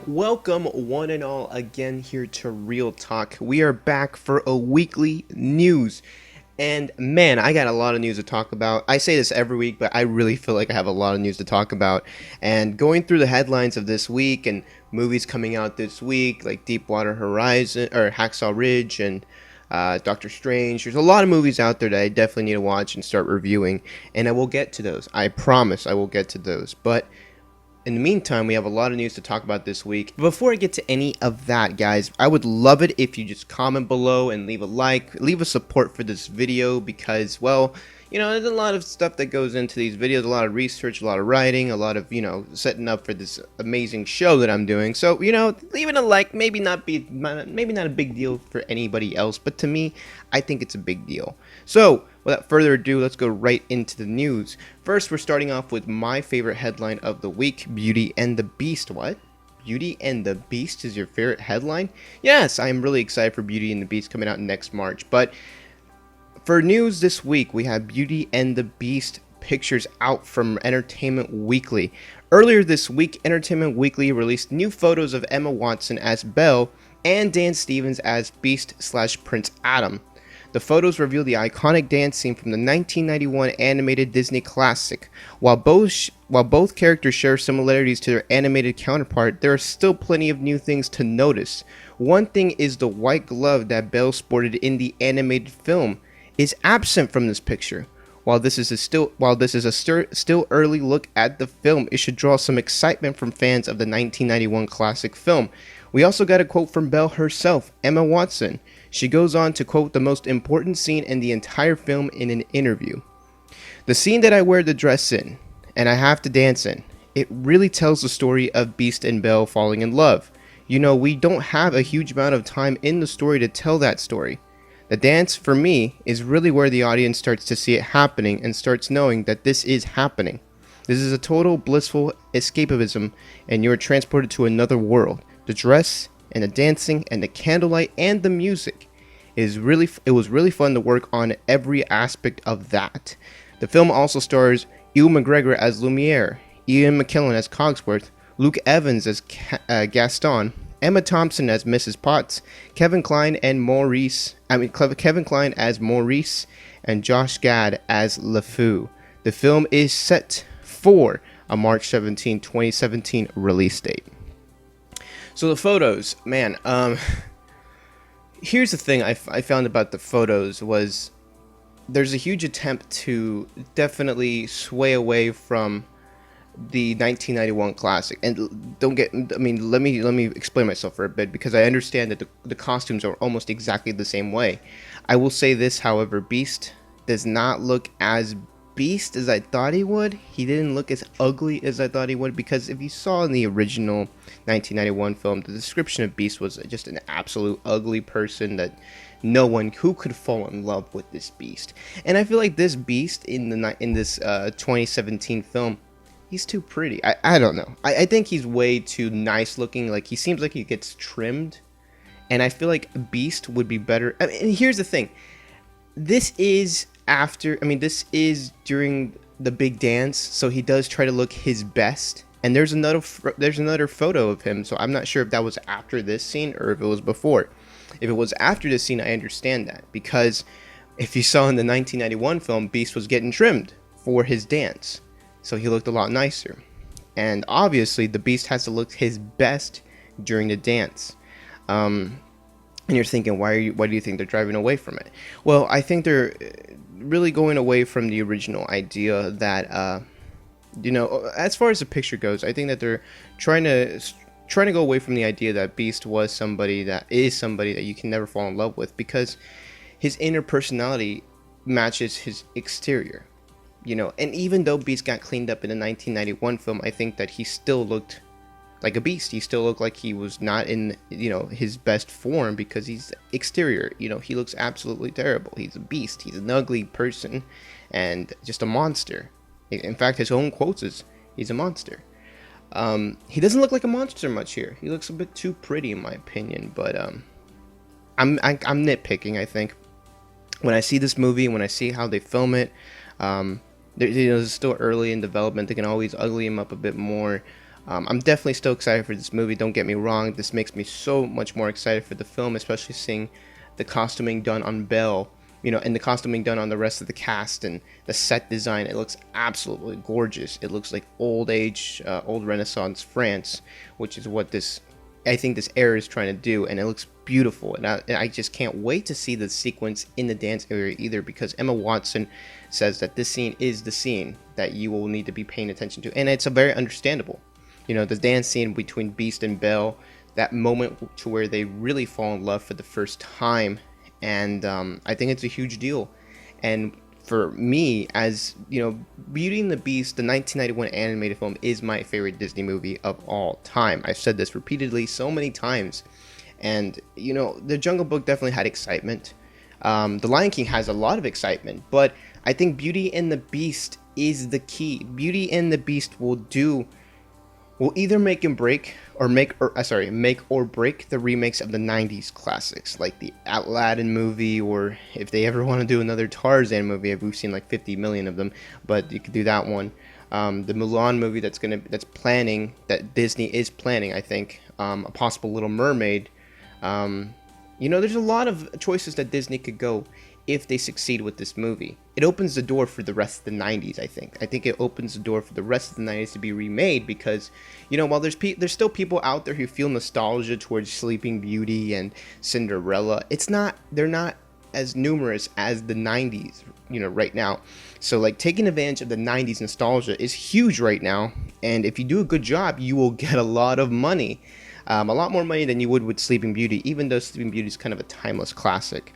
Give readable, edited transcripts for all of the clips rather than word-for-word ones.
Welcome, one and all, again here to Real Talk. We are back for a weekly news. And man, I got a lot of news to talk about. I say this every week, but I really feel like I have a lot of news to talk about. And going through the headlines of this week and movies coming out this week, like Deepwater Horizon or Hacksaw Ridge and Doctor Strange, there's a lot of movies out there that I definitely need to watch and start reviewing. And I will get to those. I promise I will get to those. But in the meantime, we have a lot of news to talk about this week. Before I get to any of that, guys, I would love it if you just comment below and leave a like, leave a support for this video because, well, you know, there's a lot of stuff that goes into these videos, a lot of research, a lot of writing, a lot of, you know, setting up for this amazing show that I'm doing. So, you know, leaving a like maybe not a big deal for anybody else, but to me, I think it's a big deal. So, without further ado, let's go right into the news. First, we're starting off with my favorite headline of the week, Beauty and the Beast. What? Beauty and the Beast is your favorite headline? Yes, I'm really excited for Beauty and the Beast coming out next March, but for news this week, we have Beauty and the Beast pictures out from Entertainment Weekly. Earlier this week, Entertainment Weekly released new photos of Emma Watson as Belle and Dan Stevens as Beast/Prince Adam. The photos reveal the iconic dance scene from the 1991 animated Disney classic. While both characters share similarities to their animated counterpart, there are still plenty of new things to notice. One thing is the white glove that Belle sported in the animated film is absent from this picture. While this is a still early look at the film, it should draw some excitement from fans of the 1991 classic film. We also got a quote from Belle herself, Emma Watson. She goes on to quote the most important scene in the entire film in an interview. "The scene that I wear the dress in, and I have to dance in, it really tells the story of Beast and Belle falling in love. You know, we don't have a huge amount of time in the story to tell that story. The dance, for me, is really where the audience starts to see it happening and starts knowing that this is happening. This is a total blissful escapism, and you are transported to another world. The dress, and the dancing, and the candlelight, and the music. It was really fun to work on every aspect of that. The film also stars Ewan McGregor as Lumiere, Ian McKellen as Cogsworth, Luke Evans as Gaston, Emma Thompson as Mrs. Potts, Kevin Kline as Maurice, and Josh Gad as LeFou. The film is set for a March 17, 2017 release date." So the photos, man, here's the thing I found about the photos was there's a huge attempt to definitely sway away from the 1991 classic. And let me explain myself for a bit, because I understand that the costumes are almost exactly the same way. I will say this, however, Beast does not look as Beast as I thought he would. He didn't look as ugly as I thought he would, because if you saw in the original 1991 film, the description of Beast was just an absolute ugly person that no one who could fall in love with this Beast. And I feel like this Beast in this 2017 film, he's too pretty. I don't know. I think he's way too nice looking. Like, he seems like he gets trimmed. And I feel like Beast would be better. I mean, and here's the thing. This is during the big dance, so he does try to look his best. And there's another photo of him, so I'm not sure if that was after this scene or if it was before. If it was after this scene, I understand that, because if you saw in the 1991 film, Beast was getting trimmed for his dance. So he looked a lot nicer. And obviously, the Beast has to look his best during the dance. And you're thinking, why do you think they're driving away from it? Well, I think they're really going away from the original idea that, as far as the picture goes, I think that they're trying to go away from the idea that Beast was somebody that you can never fall in love with, because his inner personality matches his exterior. And even though Beast got cleaned up in the 1991 film, I think that he still looked like a beast. He still looked like he was not in, his best form, because he's exterior. He looks absolutely terrible. He's a beast. He's an ugly person and just a monster. In fact, his own quotes is, he's a monster. He doesn't look like a monster much here. He looks a bit too pretty, in my opinion, but I'm nitpicking, I think. when I see this movie, when I see how they film it, it's still early in development. They can always ugly him up a bit more. I'm definitely still excited for this movie. Don't get me wrong. This makes me so much more excited for the film, especially seeing the costuming done on Belle, and the costuming done on the rest of the cast and the set design. It looks absolutely gorgeous. It looks like old age, old Renaissance France, which is what I think this era is trying to do, and it looks beautiful. And I just can't wait to see the sequence in the dance area either, because Emma Watson says that this scene is the scene that you will need to be paying attention to, and it's a very understandable. The dance scene between Beast and Belle, that moment to where they really fall in love for the first time, and I think it's a huge deal. And for me, as Beauty and the Beast, the 1991 animated film, is my favorite Disney movie of all time. I've said this repeatedly so many times. And the Jungle Book definitely had excitement. The Lion King has a lot of excitement, but I think Beauty and the Beast is the key. Beauty and the Beast will either make or break the remakes of the 90s classics, like the Aladdin movie, or if they ever want to do another Tarzan movie. We've seen like 50 million of them, but you could do that one. The Mulan movie that Disney is planning, I think. A possible Little Mermaid. There's a lot of choices that Disney could go if they succeed with this movie. It opens the door for the rest of the 90s, I think. I think it opens the door for the rest of the 90s to be remade because, while there's still people out there who feel nostalgia towards Sleeping Beauty and Cinderella, they're not as numerous as the 90s, right now. So, like, taking advantage of the 90s nostalgia is huge right now, and if you do a good job, you will get a lot of money. A lot more money than you would with Sleeping Beauty, even though Sleeping Beauty is kind of a timeless classic.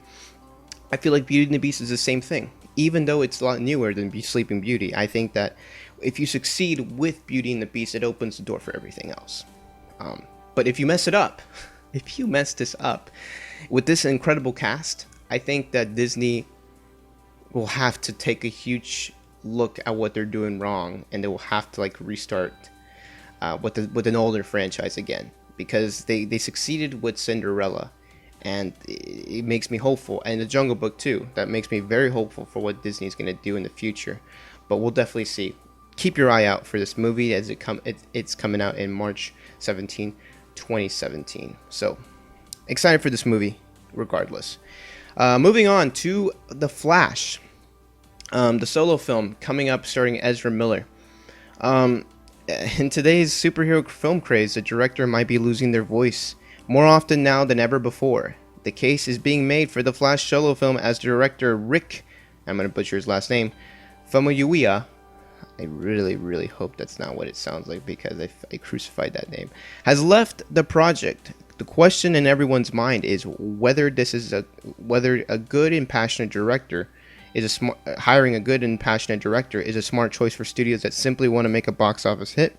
I feel like Beauty and the Beast is the same thing. Even though it's a lot newer than Sleeping Beauty, I think that if you succeed with Beauty and the Beast, it opens the door for everything else. But if you mess it up, if you mess this up with this incredible cast, I think that Disney will have to take a huge look at what they're doing wrong, and they will have to restart with an older franchise again, because they succeeded with Cinderella. And it makes me hopeful, and the Jungle Book too. That makes me very hopeful for what Disney's going to do in the future. But we'll definitely see. Keep your eye out for this movie as it's coming out in March 17, 2017. So excited for this movie, regardless. Moving on to The Flash, the solo film coming up, starring Ezra Miller. In today's superhero film craze, the director might be losing their voice more often now than ever before. The case is being made for the Flash solo film as director Rick, I'm going to butcher his last name, Famuyiwa, I really, really hope that's not what it sounds like, because I crucified that name, has left the project. The question in everyone's mind is whether a good and passionate director hiring a good and passionate director is a smart choice for studios that simply want to make a box office hit.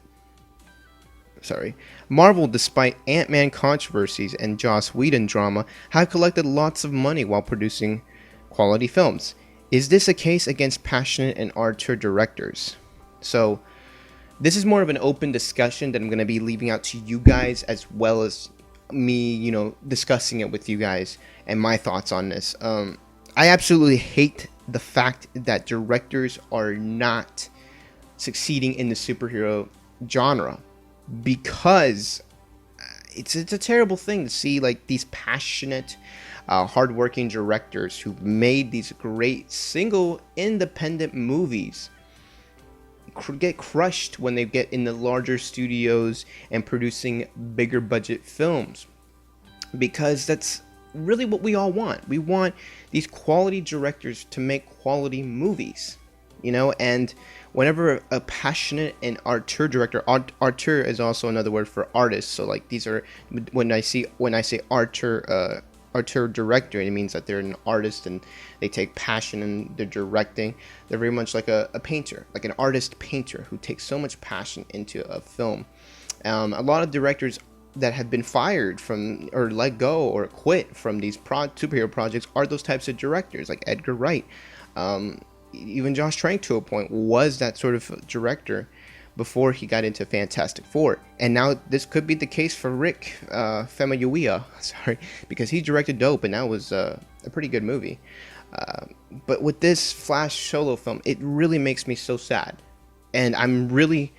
Marvel, despite Ant-Man controversies and Joss Whedon drama, have collected lots of money while producing quality films. Is this a case against passionate and auteur directors? So, this is more of an open discussion that I'm going to be leaving out to you guys, as well as me, discussing it with you guys and my thoughts on this. I absolutely hate the fact that directors are not succeeding in the superhero genre, because it's a terrible thing to see these passionate, hardworking directors who made these great single independent movies get crushed when they get in the larger studios and producing bigger budget films, because that's really what we all want. We want these quality directors to make quality movies, and whenever a passionate and auteur director, auteur is also another word for artist. So these are, when I say auteur director, it means that they're an artist and they take passion in their directing. They're very much like a painter, like an artist painter who takes so much passion into a film. A lot of directors that have been fired from, or let go or quit from these superhero projects are those types of directors, like Edgar Wright. Even Josh Trank, to a point, was that sort of director before he got into Fantastic Four. And now this could be the case for Rick Famuyiwa, because he directed Dope, and that was a pretty good movie. But with this Flash solo film, it really makes me so sad, and I'm really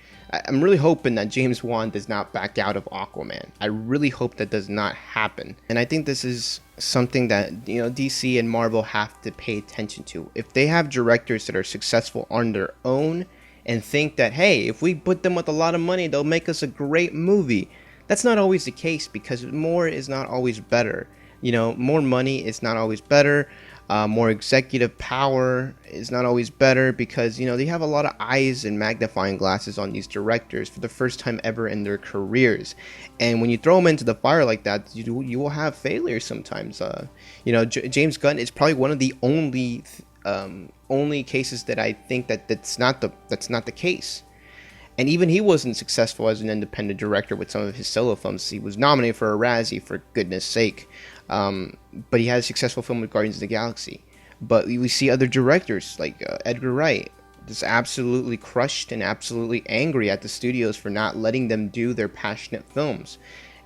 hoping that James Wan does not back out of Aquaman. I really hope that does not happen, and I think this is something that DC and Marvel have to pay attention to. If they have directors that are successful on their own and think that, hey, if we put them with a lot of money, they'll make us a great movie. That's not always the case, because more is not always better. More money is not always better. More executive power is not always better, because they have a lot of eyes and magnifying glasses on these directors for the first time ever in their careers, and when you throw them into the fire like that, you will have failures sometimes. James Gunn is probably one of the only cases that I think that's not the case. And even he wasn't successful as an independent director with some of his solo films. He was nominated for a Razzie, for goodness sake. But he had a successful film with Guardians of the Galaxy. But we see other directors like Edgar Wright just absolutely crushed and absolutely angry at the studios for not letting them do their passionate films.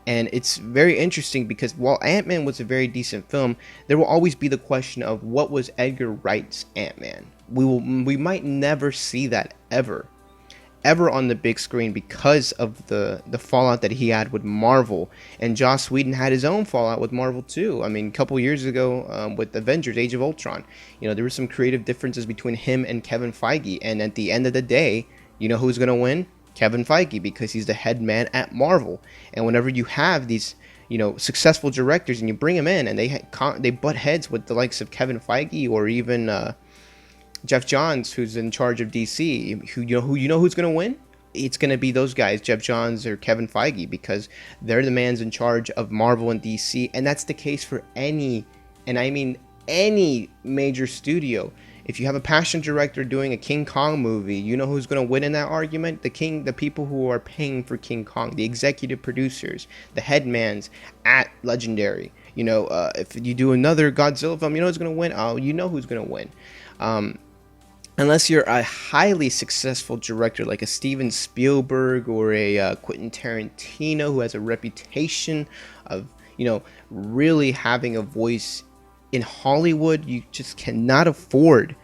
And it's very interesting, because while Ant-Man was a very decent film, there will always be the question of what was Edgar Wright's Ant-Man. We might never see that ever on the big screen, because of the fallout that he had with Marvel. And Joss Whedon had his own fallout with Marvel too. I mean, a couple years ago, with Avengers Age of Ultron, there were some creative differences between him and Kevin Feige, and at the end of the day, who's going to win? Kevin Feige, because he's the head man at Marvel. And whenever you have these successful directors and you bring them in, and they butt heads with the likes of Kevin Feige, or even Jeff Johns, who's in charge of DC, who's going to win? It's going to be those guys, Jeff Johns or Kevin Feige, because they're the mans in charge of Marvel and DC, and that's the case for any, and I mean any, major studio. If you have a passionate director doing a King Kong movie, you know who's going to win in that argument? The people who are paying for King Kong, the executive producers, the headmans at Legendary. If you do another Godzilla film, who's going to win? Oh, who's going to win. Unless you're a highly successful director like a Steven Spielberg or a Quentin Tarantino, who has a reputation of, really having a voice in Hollywood, you just cannot afford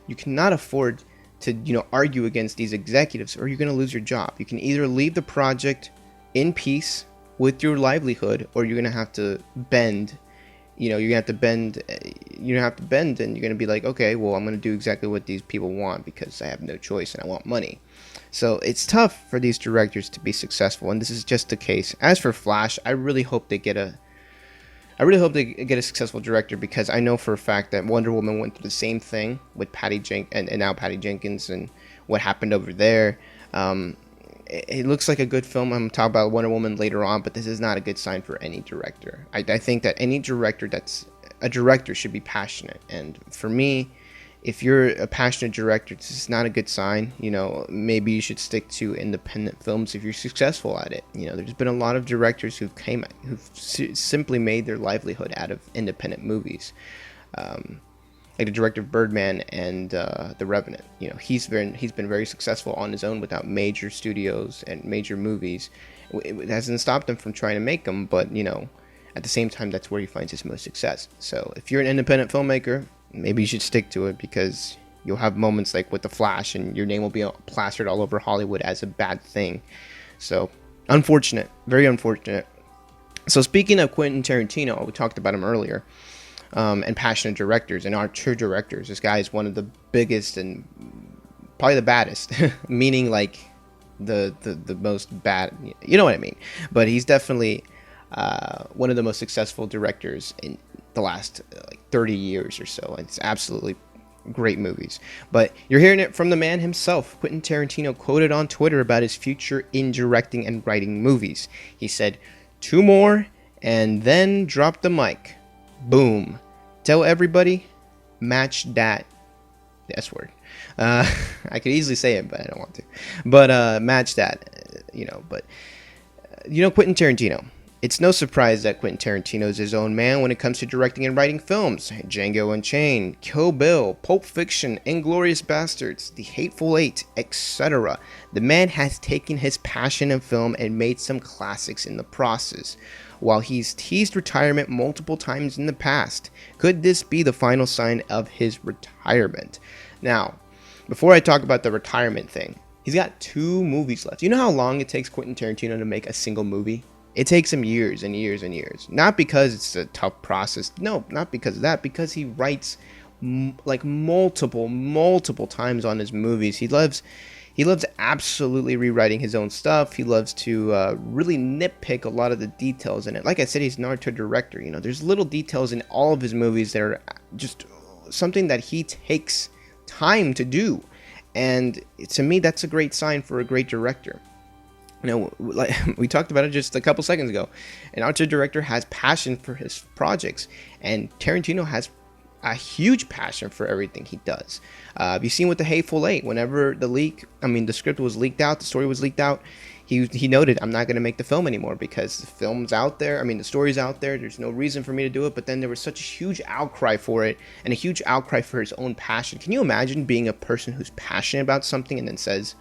to, argue against these executives, or you're going to lose your job. You can either leave the project in peace with your livelihood, or you're going to have to bend. You're going to have to bend, and you're going to be like, okay, well, I'm going to do exactly what these people want, because I have no choice and I want money. So it's tough for these directors to be successful, and this is just the case. As for Flash, I really hope they get a successful director, because I know for a fact that Wonder Woman went through the same thing with Patty Jenkins, and what happened over there. It looks like a good film. I'm going to talk about Wonder Woman later on, but this is not a good sign for any director. I think that any director that's a director should be passionate. And for me, if you're a passionate director, this is not a good sign. Maybe you should stick to independent films if you're successful at it. There's been a lot of directors who've simply made their livelihood out of independent movies. Like the director of Birdman and The Revenant. He's been very successful on his own without major studios and major movies. It hasn't stopped him from trying to make them, but at the same time, that's where he finds his most success. So if you're an independent filmmaker, maybe you should stick to it, because you'll have moments like with The Flash, and your name will be plastered all over Hollywood as a bad thing. So unfortunate, very unfortunate. So speaking of Quentin Tarantino, we talked about him earlier. And passionate directors and are true directors. This guy is one of the biggest and probably the baddest, meaning like the most bad, you know what I mean. But he's definitely one of the most successful directors in the last 30 years or so. It's absolutely great movies. But you're hearing it from the man himself. Quentin Tarantino quoted on Twitter about his future in directing and writing movies. He said, 2 more and then drop the mic. Boom. Tell everybody, match that. The S word. I could easily say it, but I don't want to. But match that, But, Quentin Tarantino. It's no surprise that Quentin Tarantino is his own man when it comes to directing and writing films. Django Unchained, Kill Bill, Pulp Fiction, Inglourious Basterds, The Hateful Eight, etc. The man has taken his passion in film and made some classics in the process. while he's teased retirement multiple times in the past. Could this be the final sign of his retirement? Now, before I talk about the retirement thing, he's got 2 movies left. You know how long it takes Quentin Tarantino to make a single movie? It takes him years and years and years. Not because it's a tough process. No, not because of that. Because he writes like multiple times on his movies. He loves absolutely rewriting his own stuff. He loves to really nitpick a lot of the details in it. Like I said, he's an art director. You know, there's little details in all of his movies that are just something that he takes time to do. And to me, that's a great sign for a great director. You know, like we talked about it just a couple seconds ago. An art director has passion for his projects, and Tarantino has a huge passion for everything he does. You've seen with The Hateful Eight, whenever the script was leaked out, the story was leaked out, he noted, I'm not going to make the film anymore because the film's out there. The story's out there. There's no reason for me to do it. But then there was such a huge outcry for it, and a huge outcry for his own passion. Can you imagine being a person who's passionate about something and then says,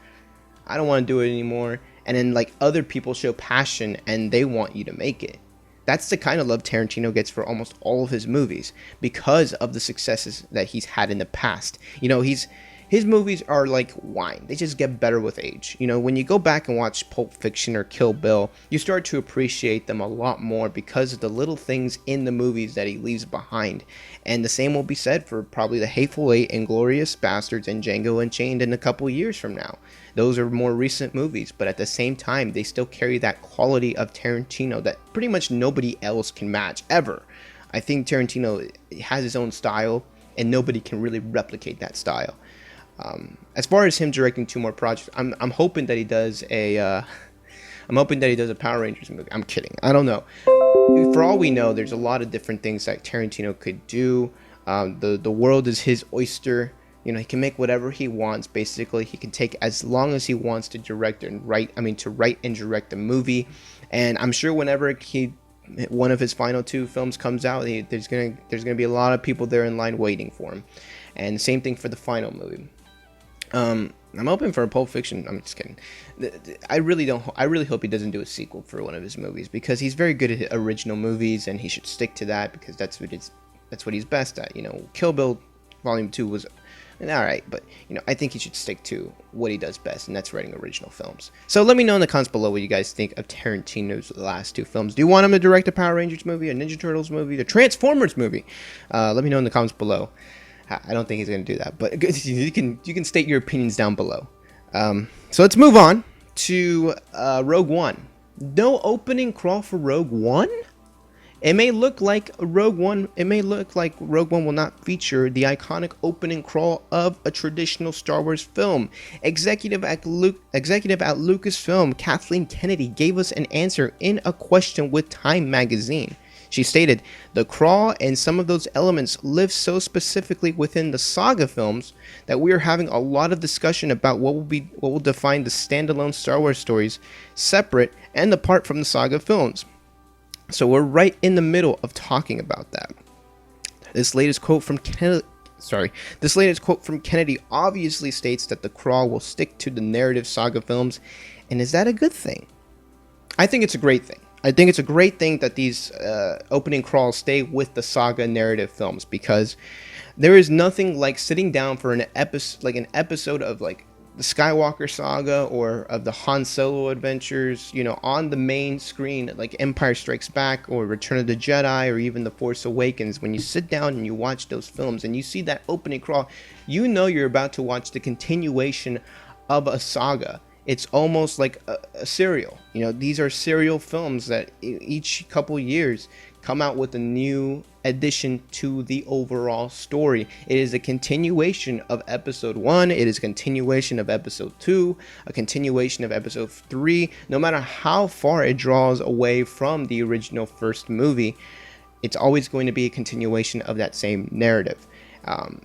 I don't want to do it anymore, and then like other people show passion and they want you to make it? That's the kind of love Tarantino gets for almost all of his movies because of the successes that he's had in the past. You know, his movies are like wine. They just get better with age. You know, when you go back and watch Pulp Fiction or Kill Bill, you start to appreciate them a lot more because of the little things in the movies that he leaves behind. And the same will be said for probably The Hateful Eight, Inglourious Basterds, and Django Unchained in a couple years from now. Those are more recent movies, but at the same time, they still carry that quality of Tarantino that pretty much nobody else can match, ever. I think Tarantino has his own style, and nobody can really replicate that style. As far as him directing 2 more projects, I'm hoping that he does a Power Rangers movie. I'm kidding. I don't know. For all we know, there's a lot of different things that Tarantino could do. The world is his oyster. You know, he can make whatever he wants. Basically, he can take as long as he wants to direct and write. To write and direct a movie. And I'm sure whenever one of his final 2 films comes out, there's gonna be a lot of people there in line waiting for him. And same thing for the final movie. I'm hoping for a Pulp Fiction. I'm just kidding. I really hope he doesn't do a sequel for one of his movies because he's very good at original movies and he should stick to that because that's what he's best at. You know, Kill Bill Volume 2 was alright, but you know, I think he should stick to what he does best, and that's writing original films. So let me know in the comments below what you guys think of Tarantino's last 2 films. Do you want him to direct a Power Rangers movie, a Ninja Turtles movie, a Transformers movie? Let me know in the comments below. I don't think he's going to do that, but you can state your opinions down below. So let's move on to Rogue One. No opening crawl for Rogue One? It may look like Rogue One will not feature the iconic opening crawl of a traditional Star Wars film. Executive at Lucasfilm, Kathleen Kennedy, gave us an answer in a question with Time magazine. She stated, the crawl and some of those elements live so specifically within the saga films that we are having a lot of discussion about what will define the standalone Star Wars stories separate and apart from the saga films. So we're right in the middle of talking about that. This latest quote from Kennedy obviously states that the crawl will stick to the narrative saga films, and is that a good thing? I think it's a great thing. I think it's a great thing that these opening crawls stay with the saga narrative films because there is nothing like sitting down for an episode of like the Skywalker saga or of the Han Solo adventures, you know, on the main screen, like Empire Strikes Back or Return of the Jedi or even The Force Awakens. When you sit down and you watch those films and you see that opening crawl, you know you're about to watch the continuation of a saga. It's almost like a serial. You know, these are serial films that each couple years come out with a new addition to the overall story. It is a continuation of episode 1, it is a continuation of episode 2, a continuation of episode 3. No matter how far it draws away from the original first movie, it's always going to be a continuation of that same narrative.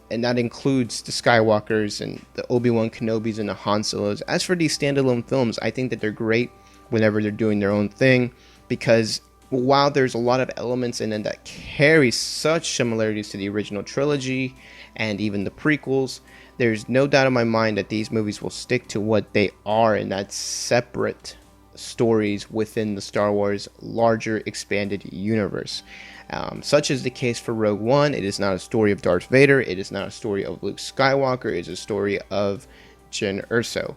And that includes the Skywalkers and the Obi-Wan Kenobis and the Han Solos. As for these standalone films, I think that they're great whenever they're doing their own thing, because while there's a lot of elements in it that carry such similarities to the original trilogy and even the prequels, there's no doubt in my mind that these movies will stick to what they are in that separate stories within the Star Wars larger expanded universe. Such is the case for Rogue One. It is not a story of Darth Vader. It is not a story of Luke Skywalker. It is a story of Jyn Erso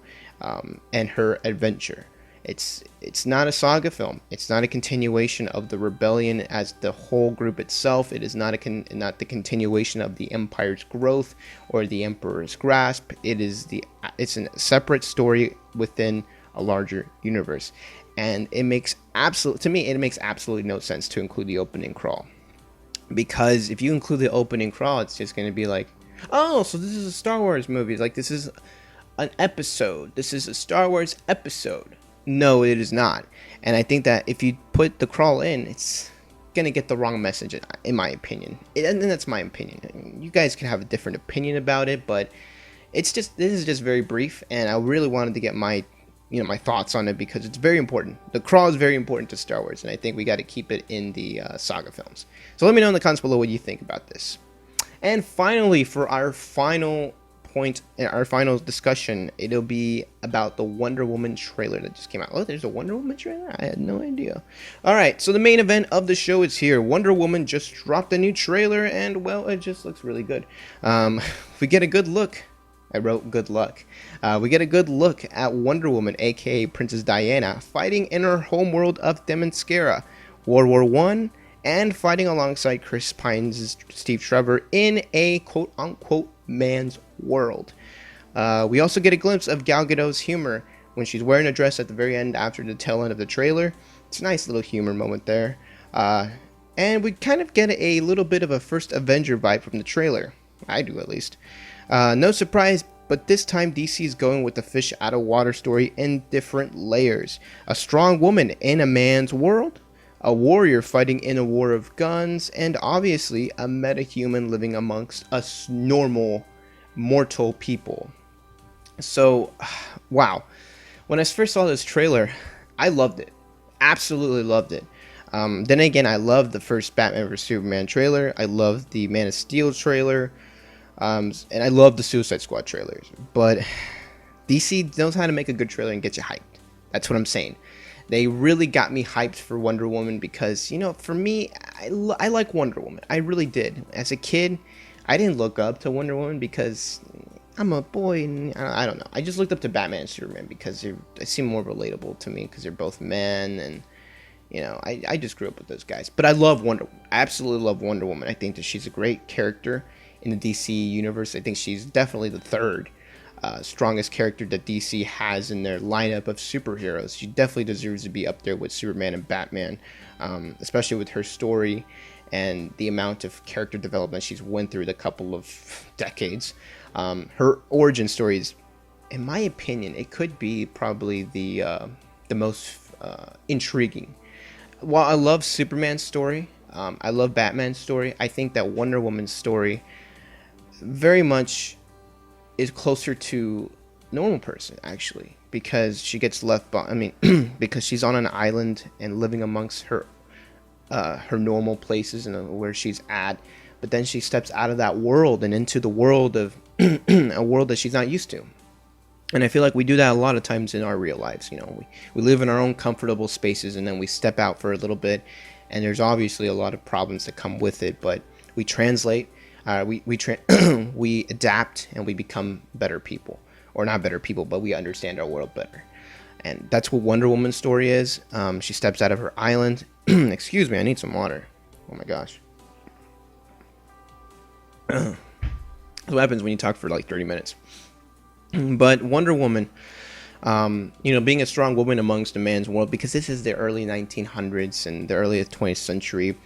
and her adventure. It's not a saga film. It's not a continuation of the rebellion as the whole group itself. It is not not the continuation of the Empire's growth or the Emperor's grasp. It's a separate story within a larger universe, and it makes absolutely no sense to include the opening crawl, because if you include the opening crawl, it's just going to be like, oh, so this is a Star Wars movie. Like, this is an episode. This is a Star Wars episode. No, it is not. And I think that if you put the crawl in, it's gonna get the wrong message, in my opinion. And that's my opinion. You guys can have a different opinion about it, but this is just very brief, and I really wanted to get my thoughts on it because it's very important. The crawl is very important to Star Wars, and I think we got to keep it in the saga films. So let me know in the comments below what you think about this. And finally, for our final point in our final discussion, it'll be about the Wonder Woman trailer that just came out. Oh, there's a Wonder Woman trailer? I had no idea. Alright, so the main event of the show is here. Wonder Woman just dropped a new trailer, and well, it just looks really good. We get a good look. I wrote good luck. We get a good look at Wonder Woman, aka Princess Diana, fighting in her homeworld of Themyscira, World War I, and fighting alongside Chris Pine's Steve Trevor in a quote-unquote man's world. We also get a glimpse of Gal Gadot's humor when she's wearing a dress at the very end after the tail end of the trailer. It's a nice little humor moment there. And we kind of get a little bit of a first Avenger vibe from the trailer. I do, at least. No surprise, but this time DC is going with the fish out of water story in different layers. A strong woman in a man's world, a warrior fighting in a war of guns, and obviously a metahuman living amongst us normal mortal people. So, wow. When I first saw this trailer, I loved it. Absolutely loved it. Then again, I loved the first Batman vs Superman trailer. I loved the Man of Steel trailer. And I love the Suicide Squad trailers. But DC knows how to make a good trailer and get you hyped. That's what I'm saying. They really got me hyped for Wonder Woman because, for me, I like Wonder Woman. I really did. As a kid, I didn't look up to Wonder Woman because I'm a boy and I don't know. I just looked up to Batman and Superman because they seem more relatable to me because they're both men, and I just grew up with those guys. But I love I absolutely love Wonder Woman. I think that she's a great character in the DC universe. I think she's definitely the third strongest character that DC has in their lineup of superheroes. She definitely deserves to be up there with Superman and Batman, especially with her story and the amount of character development she's went through the couple of decades. Her origin story is, in my opinion, it could be probably the most intriguing. While I love Superman's story, I love Batman's story, I think that Wonder Woman's story very much is closer to normal person, actually, because she gets left because she's on an island and living amongst her normal places and where she's at, but then she steps out of that world and into the world of a world that she's not used to. And I feel like we do that a lot of times in our real lives. We live in our own comfortable spaces, and then we step out for a little bit, and there's obviously a lot of problems that come with it, but we translate, we adapt, and we become better people. Or not better people, but we understand our world better. And that's what Wonder Woman's story is. She steps out of her island. Excuse me, I need some water. Oh my gosh. That's what happens when you talk for like 30 minutes. But Wonder Woman, being a strong woman amongst a man's world, because this is the early 1900s and the early 20th century.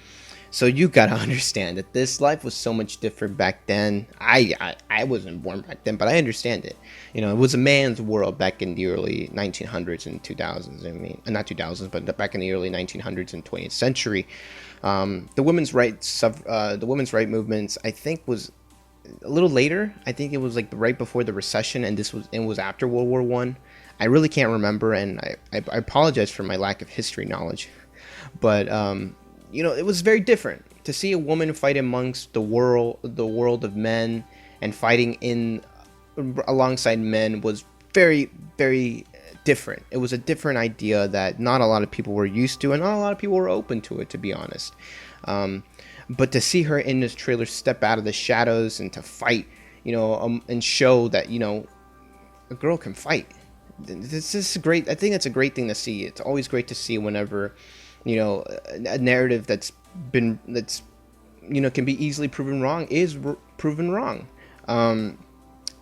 So you gotta understand that this life was so much different back then. I wasn't born back then, but I understand it. It was a man's world back in the early 1900s and 2000s. I mean, not 2000s, but back in the early 1900s and 20th century. The women's rights movements, I think, was a little later. I think it was like right before the recession, and it was after World War I. I really can't remember, and I apologize for my lack of history knowledge, but it was very different to see a woman fight amongst the world of men, and fighting alongside men was very, very different. It was a different idea that not a lot of people were used to, and not a lot of people were open to it, to be honest. Um, but to see her in this trailer step out of the shadows and to fight, and show that a girl can fight. This is great. I think it's a great thing to see. It's always great to see whenever, a narrative that's can be easily proven wrong is proven wrong.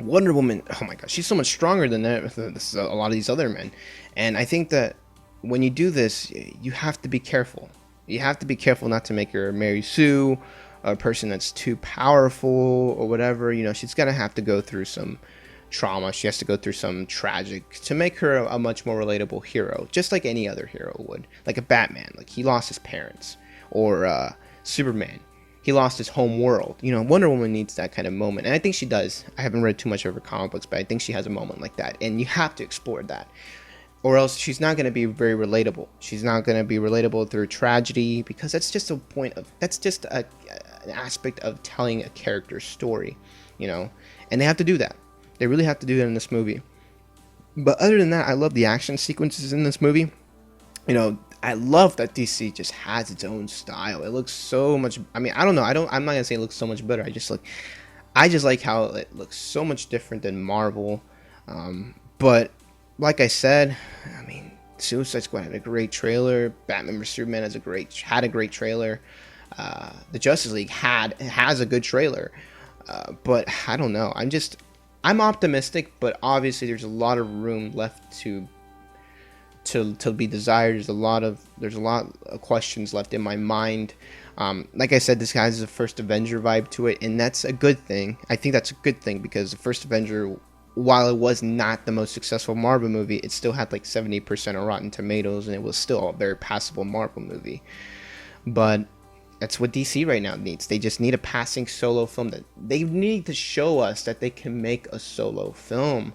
Wonder Woman, oh my gosh, she's so much stronger than a lot of these other men, and I think that when you do this, you have to be careful. You have to be careful not to make her Mary Sue, a person that's too powerful or whatever. She's gonna have to go through some trauma. She has to go through some tragic to make her a much more relatable hero, just like any other hero would. Like a Batman, like he lost his parents, or Superman, he lost his home world. Wonder Woman needs that kind of moment, and I think she does. I haven't read too much of her comic books, but I think she has a moment like that, and you have to explore that, or else she's not going to be very relatable. She's not going to be relatable through tragedy, because that's just an aspect of telling a character's story, and they have to do that. They really have to do that in this movie. But other than that, I love the action sequences in this movie. I love that DC just has its own style. It looks so much. I mean, I don't know. I'm not gonna say it looks so much better. I just like how it looks so much different than Marvel. But like I said, I mean, Suicide Squad had a great trailer. Batman vs Superman had a great trailer. The Justice League has a good trailer. But I don't know. I'm optimistic, but obviously there's a lot of room left to be desired. There's a lot of questions left in my mind. Like I said, this has a first Avenger vibe to it, and that's a good thing. I think that's a good thing, because the first Avenger, while it was not the most successful Marvel movie, it still had like 70% of Rotten Tomatoes, and it was still a very passable Marvel movie. But that's what DC right now needs. They just need a passing solo film. That they need to show us that they can make a solo film.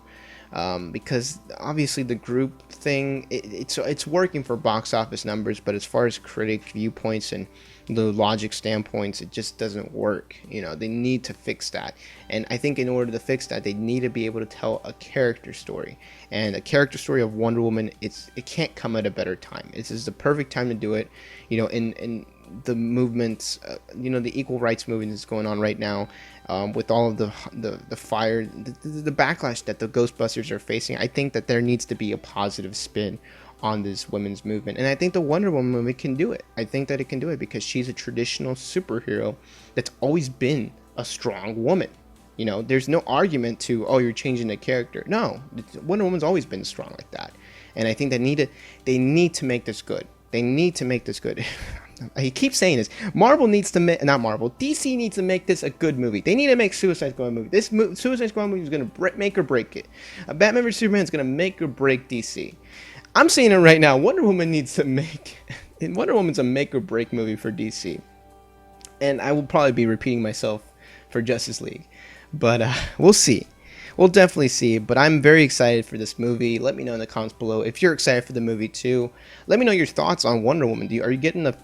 Because obviously the group thing, it's working for box office numbers, but as far as critic viewpoints and the logic standpoints, it just doesn't work. They need to fix that, and I think in order to fix that, they need to be able to tell a character story, and a character story of Wonder Woman. It can't come at a better time. This is the perfect time to do it. In the movements, the equal rights movement that's going on right now, with all of the fire, the backlash that the Ghostbusters are facing. I think that there needs to be a positive spin on this women's movement, and I think the Wonder Woman movie can do it. I think that it can do it because she's a traditional superhero that's always been a strong woman. There's no argument to, oh, you're changing the character. No, Wonder Woman's always been strong like that, and I think they need to make this good. They need to make this good. I keep saying this. DC needs to make this a good movie. They need to make Suicide Squad movie. This Suicide Squad movie is going to make or break it. Batman vs Superman is going to make or break DC. I'm saying it right now. Wonder Woman's a make or break movie for DC. And I will probably be repeating myself for Justice League. But we'll see. We'll definitely see, but I'm very excited for this movie. Let me know in the comments below if you're excited for the movie too. Let me know your thoughts on Wonder Woman. Are you getting the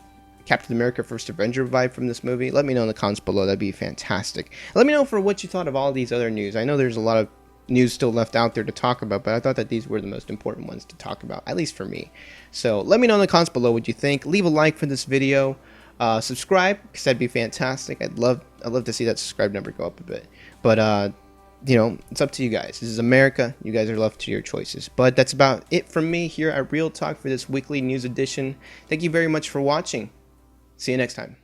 Captain America First Avenger vibe from this movie? Let me know in the comments below. That'd be fantastic. Let me know for what you thought of all these other news. I know there's a lot of news still left out there to talk about, but I thought that these were the most important ones to talk about, at least for me. So let me know in the comments below what you think. Leave a like for this video. Subscribe, because that'd be fantastic. I'd love to see that subscribe number go up a bit. But it's up to you guys. This is America. You guys are left to your choices. But that's about it from me here at Real Talk for this weekly news edition. Thank you very much for watching. See you next time.